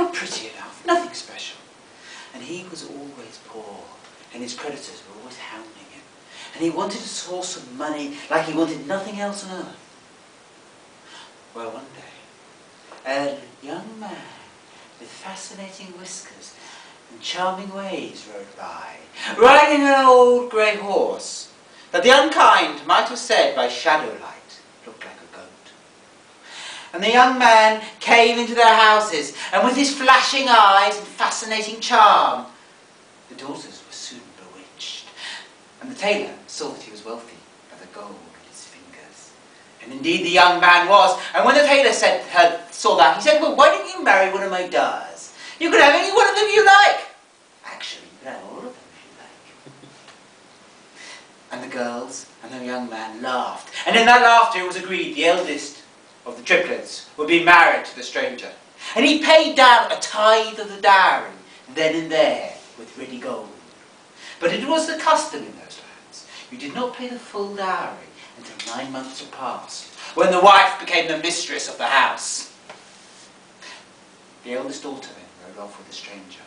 were pretty enough, nothing special. And he was always poor, and his creditors were always hounding him. And he wanted a source of money like he wanted nothing else on earth. Well, one day, a young man with fascinating whiskers and charming ways rode by, riding an old grey horse that the unkind might have said by shadowlight looked like a goat. And the young man came into their houses, and with his flashing eyes and fascinating charm, the daughters were soon bewitched. And the tailor saw that he was wealthy by the gold on his fingers. And indeed the young man was. And when the tailor saw that, he said, well, why don't you marry one of my daughters? You could have any one of them you like. Actually, you could have all of them if you like. And the girls and the young man laughed. And in that laughter it was agreed the eldest of the triplets would be married to the stranger. And he paid down a tithe of the dowry, then and there, with ready gold. But it was the custom in those lands. You did not pay the full dowry until 9 months had passed, when the wife became the mistress of the house. The eldest daughter then rode off with the stranger,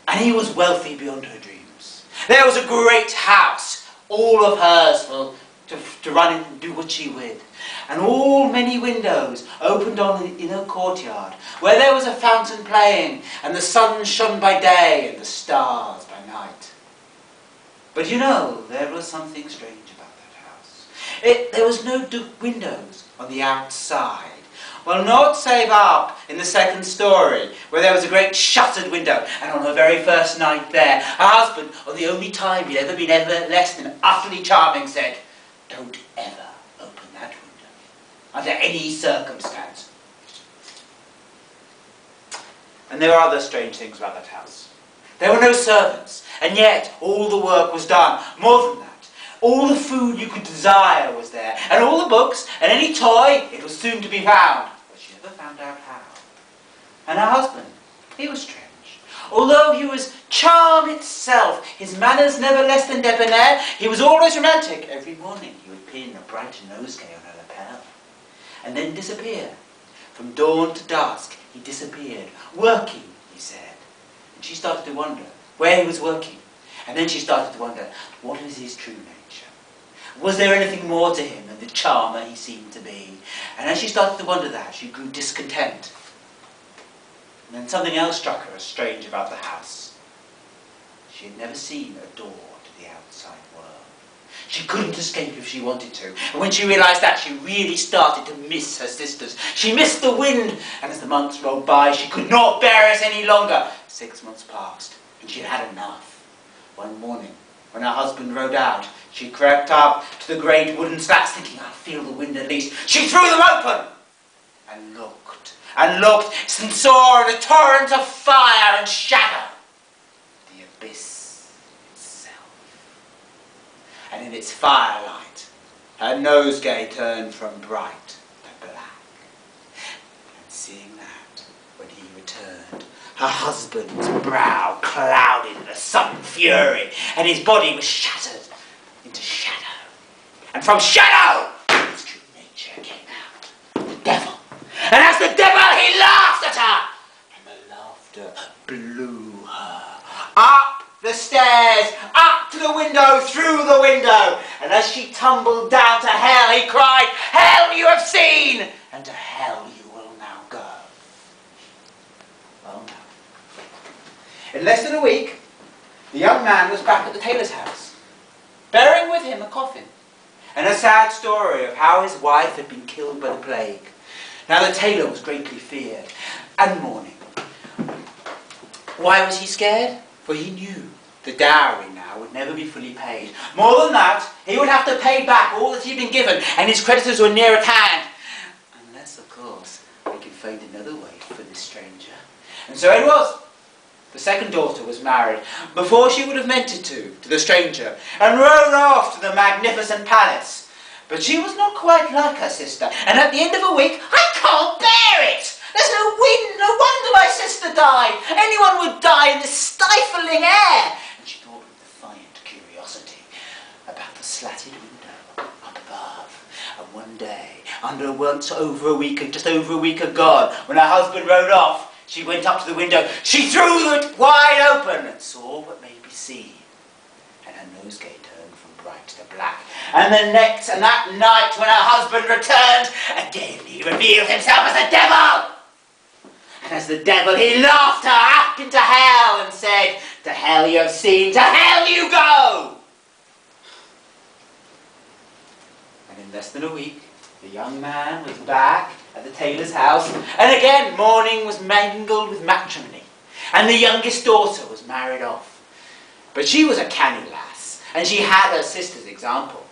and he was wealthy beyond her dreams. There was a great house, all of hers to run in and do what she would. And all many windows opened on the inner courtyard, where there was a fountain playing, and the sun shone by day and the stars by night. But you know, there was something strange about that house. There was no windows on the outside. Well, not save up in the second story, where there was a great shuttered window, and on her very first night there, her husband, on the only time he'd ever been less than utterly charming, said, "Don't ever open that window, under any circumstance." And there were other strange things about that house. There were no servants, and yet all the work was done. More than that, all the food you could desire was there, and all the books, and any toy, it was soon to be found. But she never found out how. And her husband, he was strange. Although he was charm itself, his manners never less than debonair, he was always romantic. Every morning he would pin a bright nosegay on her lapel, and then disappear. From dawn to dusk he disappeared, working, he said. And she started to wonder where he was working. And then she started to wonder, what is his true nature? Was there anything more to him than the charmer he seemed to be? And as she started to wonder that, she grew discontent. And then something else struck her as strange about the house. She had never seen a door to the outside world. She couldn't escape if she wanted to. And when she realised that, she really started to miss her sisters. She missed the wind. And as the months rolled by, she could not bear it any longer. 6 months passed, and she had enough. One morning, when her husband rode out, she crept up to the great wooden slats, thinking, I'll feel the wind at least. She threw them open, and looked, and saw in a torrent of fire and shadow the abyss itself. And in its firelight, her nosegay turned from bright to black. And seeing that, when he returned, her husband's brow clouded in a sudden fury, and his body was shattered into shadow. And from shadow, his true nature came out, the devil. And as the devil, he laughed at her, and the laughter blew her up the stairs, up to the window, through the window. And as she tumbled down to hell, he cried, "Hell you have seen, and to hell you will now go." Well, now, in less than a week, the young man was back at the tailor's house, bearing with him a coffin, and a sad story of how his wife had been killed by the plague. Now the tailor was greatly feared and mourning. Why was he scared? For he knew the dowry now would never be fully paid. More than that, he would have to pay back all that he'd been given, and his creditors were near at hand. Unless, of course, they could find another way for this stranger. And so it was. The second daughter was married, before she would have meant it to the stranger, and rode off to the magnificent palace. But she was not quite like her sister, and at the end of a week, "I can't bear it! There's no wind, no wonder my sister died! Anyone would die in this stifling air!" And she thought with defiant curiosity about the slatted window up above. And one day, just over a week had gone, when her husband rode off, She went up to the window, she threw it wide open and saw what may be seen. And her nosegay turned from bright to black. And that night when her husband returned, again he revealed himself as a devil. And as the devil, he laughed her up into hell and said, "To hell you have seen, to hell you go!" And in less than a week, the young man was back at the tailor's house, and again mourning was mingled with matrimony, and the youngest daughter was married off. But she was a canny lass, and she had her sister's example.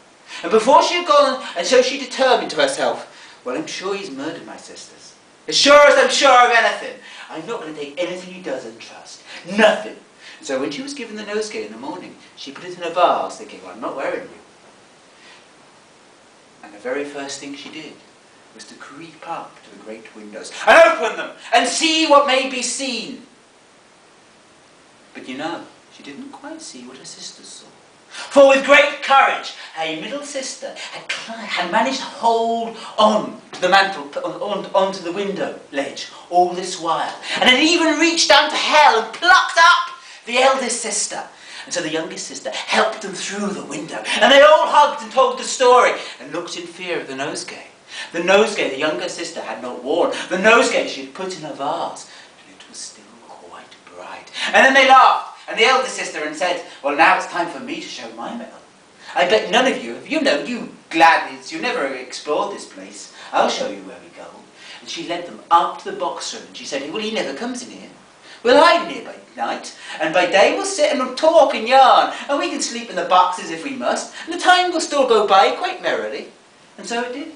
And before she had gone, and so she determined to herself, "Well, I'm sure he's murdered my sisters. As sure as I'm sure of anything. I'm not going to take anything he does and trust. Nothing." And so when she was given the nosegay in the morning, she put it in a vase, thinking, "Well, I'm not wearing you." And the very first thing she did was to creep up to the great windows and open them and see what may be seen. But you know, she didn't quite see what her sisters saw. For with great courage, her middle sister had managed to hold on to the mantle, onto the window ledge all this while, and had even reached down to hell and plucked up the eldest sister. And so the youngest sister helped them through the window, and they all hugged and told the story, and looked in fear of the nosegay. The nosegay the younger sister had not worn, the nosegay she had put in a vase, and it was still quite bright. And then they laughed. And the eldest sister and said, "Well, now it's time for me to show my mettle. I bet none of you, you gladdies, you never explored this place. I'll show you where we go." And she led them up to the box room, and she said, "Well, he never comes in here. We'll hide in here by night, and by day we'll sit and talk and yarn, and we can sleep in the boxes if we must, and the time will still go by quite merrily." And so it did.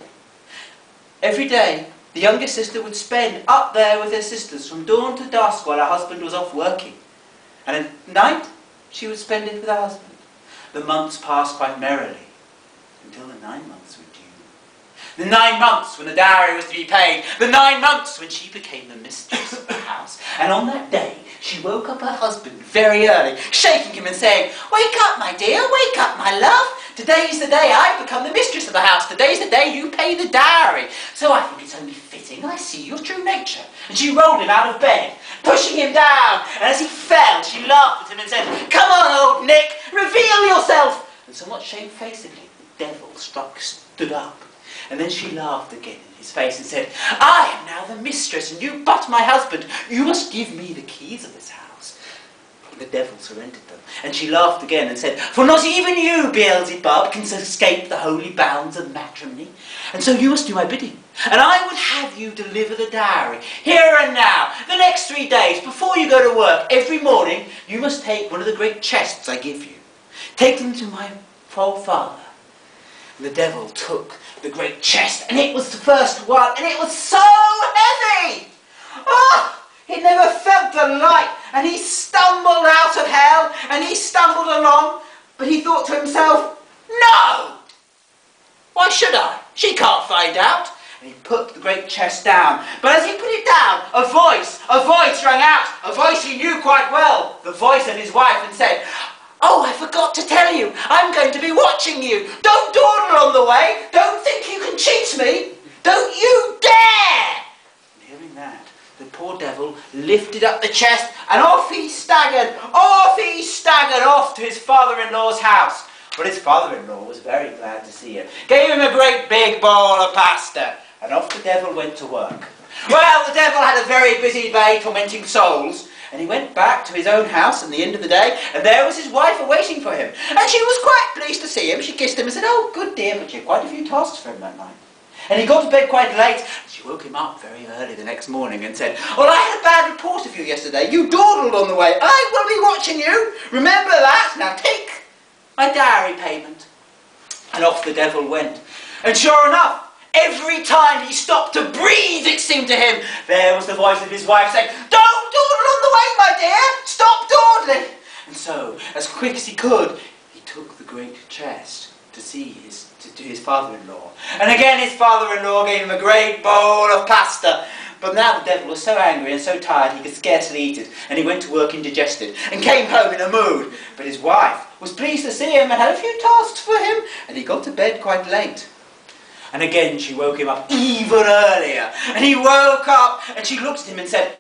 Every day, the youngest sister would spend up there with her sisters from dawn to dusk while her husband was off working. And at night, she would spend it with her husband. The months passed quite merrily, until the 9 months were due. The 9 months when the dowry was to be paid. The 9 months when she became the mistress of the house. And on that day, she woke up her husband very early, shaking him and saying, "Wake up, my dear, wake up, my love. Today's the day I've become the mistress of the house. Today's the day you pay the dowry. So I think it's only fitting I see your true nature." And she rolled him out of bed, pushing him down. And as he fell, she laughed at him and said, "Come on, old Nick, reveal yourself." And somewhat shamefacedly, the devil stood up. And then she laughed again in his face and said, "I am now the mistress, and you but my husband. You must give me the keys of this house." The devil surrendered them, and she laughed again and said, "For not even you, Beelzebub, can escape the holy bounds of matrimony. And so you must do my bidding, and I would have you deliver the dowry, here and now, the next 3 days, before you go to work. Every morning you must take one of the great chests I give you. Take them to my poor father." And the devil took the great chest, and it was the first one, and it was so heavy! Oh! He never felt the light, and he stumbled out of hell, and he stumbled along, but he thought to himself, "No! Why should I? She can't find out." And he put the great chest down. But as he put it down, a voice rang out, a voice he knew quite well, the voice of his wife, and said, "Oh, I forgot to tell you, I'm going to be watching you. Don't dawdle on the way. Don't think you can cheat me. Don't you dare!" And hearing that, the poor devil lifted up the chest, and off he staggered off to his father-in-law's house. But his father-in-law was very glad to see him, gave him a great big bowl of pasta, and off the devil went to work. Well, the devil had a very busy day tormenting souls, and he went back to his own house at the end of the day, and there was his wife awaiting for him, and she was quite pleased to see him. She kissed him and said, "Oh, good dear, but you had quite a few tasks for him that night." And he got to bed quite late. She woke him up very early the next morning and said, "Well, I had a bad report of you yesterday. You dawdled on the way. I will be watching you. Remember that. Now take my dowry payment." And off the devil went. And sure enough, every time he stopped to breathe, it seemed to him, there was the voice of his wife saying, "Don't dawdle on the way, my dear. Stop dawdling." And so, as quick as he could, he took the great chest to his father-in-law. And again his father-in-law gave him a great bowl of pasta. But now the devil was so angry and so tired he could scarcely eat it, and he went to work indigested, and came home in a mood. But his wife was pleased to see him, and had a few tasks for him, and he got to bed quite late. And again she woke him up even earlier, and he woke up, and she looked at him and said,